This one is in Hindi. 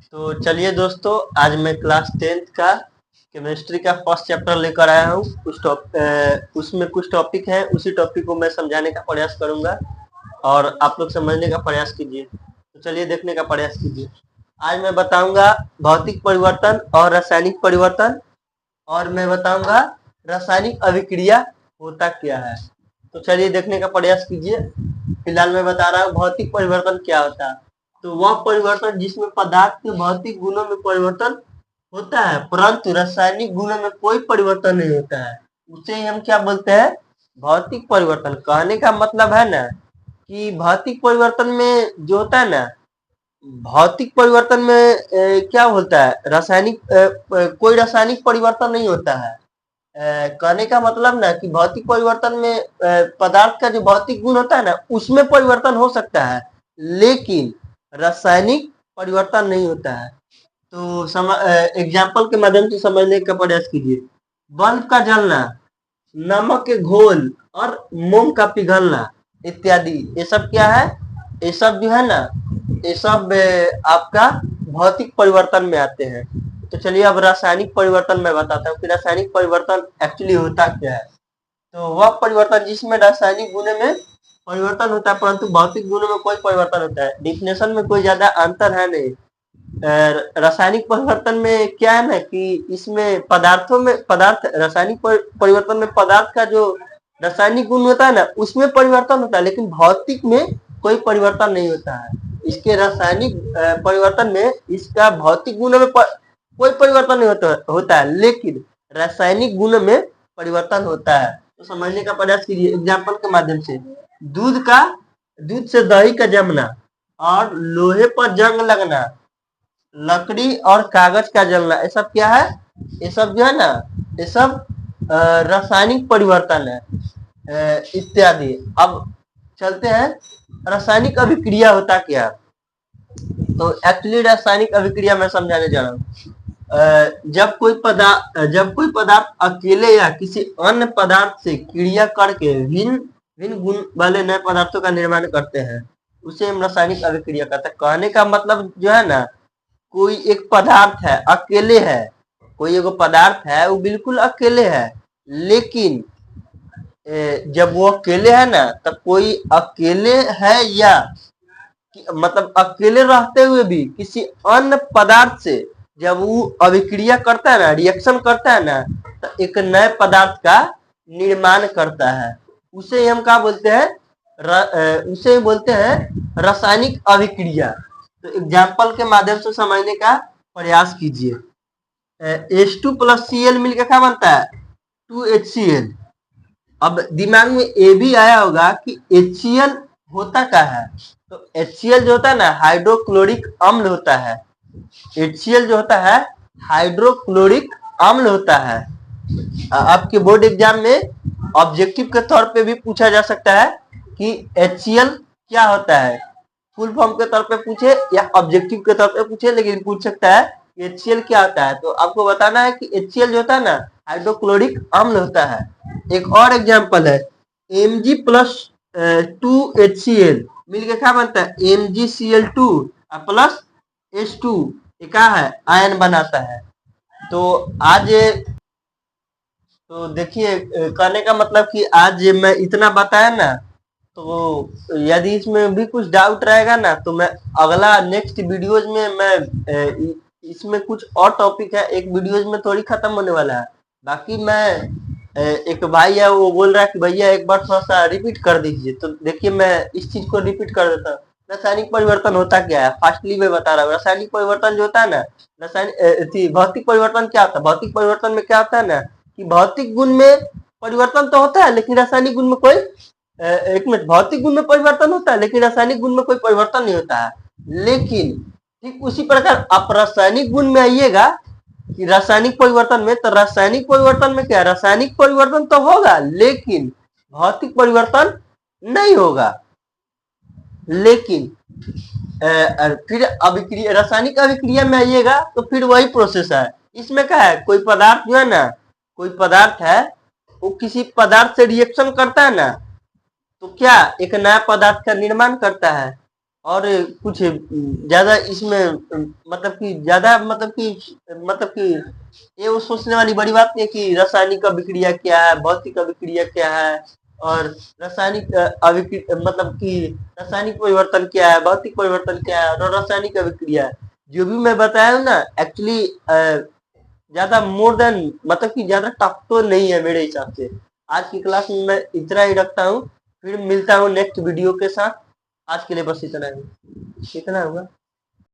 तो चलिए दोस्तों, आज मैं क्लास 10th का केमिस्ट्री का फर्स्ट चैप्टर लेकर आया हूँ। उसमें कुछ टॉपिक हैं, उसी टॉपिक को मैं समझाने का प्रयास करूंगा और आप लोग समझने का प्रयास कीजिए। तो चलिए देखने का प्रयास कीजिए। आज मैं बताऊंगा भौतिक परिवर्तन और रासायनिक परिवर्तन, और मैं बताऊंगा रासायनिक अभिक्रिया होता क्या है। तो चलिए देखने का प्रयास कीजिए। फिलहाल मैं बता रहा हूँ भौतिक परिवर्तन क्या होता है। तो वह परिवर्तन जिसमें पदार्थ के भौतिक गुणों में परिवर्तन होता है परंतु रासायनिक गुणों में कोई परिवर्तन नहीं होता है, उसे ही हम क्या बोलते हैं, भौतिक परिवर्तन। कहने का मतलब है ना कि भौतिक परिवर्तन में जो होता है ना, भौतिक परिवर्तन में क्या होता है, रासायनिक कोई रासायनिक परिवर्तन नहीं होता है। कहने का मतलब ना कि भौतिक परिवर्तन में पदार्थ का जो भौतिक गुण होता है ना उसमें परिवर्तन हो सकता है, लेकिन रासायनिक परिवर्तन नहीं होता है। तो एग्जाम्पल के माध्यम से समझने का प्रयास कीजिए। बल्ब का जलना, नमक के घोल और मोम का पिघलना इत्यादि, ये सब क्या है, ये सब जो है ना, ये सब आपका भौतिक परिवर्तन में आते हैं। तो चलिए अब रासायनिक परिवर्तन मैं बताता हूँ कि रासायनिक परिवर्तन एक्चुअली होता क्या है। तो वह परिवर्तन जिसमें रासायनिक गुणों में परिवर्तन होता है परंतु भौतिक गुणों में कोई परिवर्तन होता है। डिफिनेशन में कोई ज्यादा अंतर है नहीं। रासायनिक परिवर्तन में क्या है ना कि इसमें पदार्थों में रासायनिक परिवर्तन में पदार्थ का जो रासायनिक गुण होता है ना उसमें परिवर्तन होता है, लेकिन भौतिक में कोई परिवर्तन नहीं होता है। इसके रासायनिक परिवर्तन में इसका भौतिक गुणों में कोई परिवर्तन नहीं होता है, लेकिन रासायनिक गुणों में परिवर्तन होता है। तो समझने का प्रयास कीजिए एग्जाम्पल के माध्यम से। दूध से दही का जमना और लोहे पर जंग लगना, लकड़ी और कागज का जलना, ये सब क्या है, ये सब जो है ना, ये सब रासायनिक परिवर्तन है इत्यादि। अब चलते हैं रासायनिक अभिक्रिया होता क्या। तो एक्चुअली रासायनिक अभिक्रिया मैं समझाने जा रहा हूँ। जब कोई पदार्थ अकेले या किसी अन्य पदार्थ से क्रिया करके भिन्न भिन्न गुण वाले नए पदार्थों का निर्माण करते हैं उसे हम रासायनिक अभिक्रिया कहते हैं। कहने का मतलब जो है ना, कोई एक पदार्थ है, अकेले है, कोई एक पदार्थ है वो बिल्कुल अकेले है, लेकिन जब वो अकेले है ना तब कोई अकेले है या मतलब अकेले रहते हुए भी किसी अन्य पदार्थ से जब वो अभिक्रिया करता है ना, रिएक्शन करता है ना, तो एक नए पदार्थ का निर्माण करता है। उसे हम क्या बोलते हैं, उसे बोलते हैं रासायनिक अभिक्रिया। तो एग्जाम्पल के माध्यम से समझने का प्रयास कीजिए। H2 प्लस Cl मिलकर क्या बनता है, 2HCl। अब दिमाग में ये भी आया होगा कि HCl होता क्या है। तो HCl जो होता है ना, हाइड्रोक्लोरिक अम्ल होता है। HCl जो होता है हाइड्रोक्लोरिक अम्ल होता है। आपके बोर्ड एग्जाम में ऑब्जेक्टिव के तौर पे भी पूछा जा सकता है कि HCl क्या होता है। फुल फॉर्म के तौर पे पूछे या ऑब्जेक्टिव के तौर पे पूछे, लेकिन पूछ सकता है कि HCl क्या होता है। तो आपको बताना है कि HCl जो होता है ना हाइड्रोक्लोरिक अम्ल होता है। एक और एग्जांपल है Mg प्लस 2HCl मिलकर क्या बनता है, MgCl2 प्लस H2, क्या है, आयन बनाता है। तो आज तो देखिए, कहने का मतलब कि आज मैं इतना बताया ना, तो यदि इसमें भी कुछ डाउट रहेगा ना तो मैं अगला नेक्स्ट वीडियोज में मैं इसमें कुछ और टॉपिक है, एक वीडियोज में थोड़ी खत्म होने वाला है। बाकी मैं एक भाई है वो बोल रहा है कि भैया एक बार थोड़ा सा रिपीट कर दीजिए। तो देखिए मैं इस चीज को रिपीट कर देता हूँ। रासायनिक परिवर्तन होता क्या है, फास्टली मैं बता रहा हूँ। रासायनिक परिवर्तन जो होता है ना, भौतिक परिवर्तन क्या होता है, भौतिक परिवर्तन में क्या होता है ना कि भौतिक गुण में परिवर्तन तो होता है लेकिन रासायनिक गुण में कोई एक मिनट, भौतिक गुण में परिवर्तन होता है लेकिन रासायनिक गुण में कोई परिवर्तन नहीं होता है। लेकिन ठीक उसी प्रकार आप रासायनिक गुण में आइएगा कि रासायनिक परिवर्तन में, तो रासायनिक परिवर्तन में क्या, रासायनिक परिवर्तन तो होगा लेकिन भौतिक परिवर्तन नहीं होगा। लेकिन फिर अभिक्रिया, रासायनिक अभिक्रिया में आइएगा तो फिर वही प्रोसेस है। इसमें क्या है, कोई पदार्थ जो है ना, कोई पदार्थ है वो किसी पदार्थ से रिएक्शन करता है ना, तो क्या एक नया पदार्थ का निर्माण करता है। और कुछ ज्यादा इसमें मतलब कि ये वो सोचने वाली बड़ी बात नहीं है कि रासायनिक अभिक्रिया क्या है, भौतिक अभिक्रिया क्या है, और रासायनिक मतलब कि रासायनिक परिवर्तन क्या है, भौतिक परिवर्तन क्या है, और रासायनिक अभिक्रिया है। जो भी मैं बताया हूँ ना, एक्चुअली ज्यादा मोर देन मतलब कि ज्यादा टफ तो नहीं है मेरे हिसाब से। आज की क्लास में मैं इतना ही रखता हूँ, फिर मिलता हूँ नेक्स्ट वीडियो के साथ। आज के लिए बस इतना ही, इतना होगा।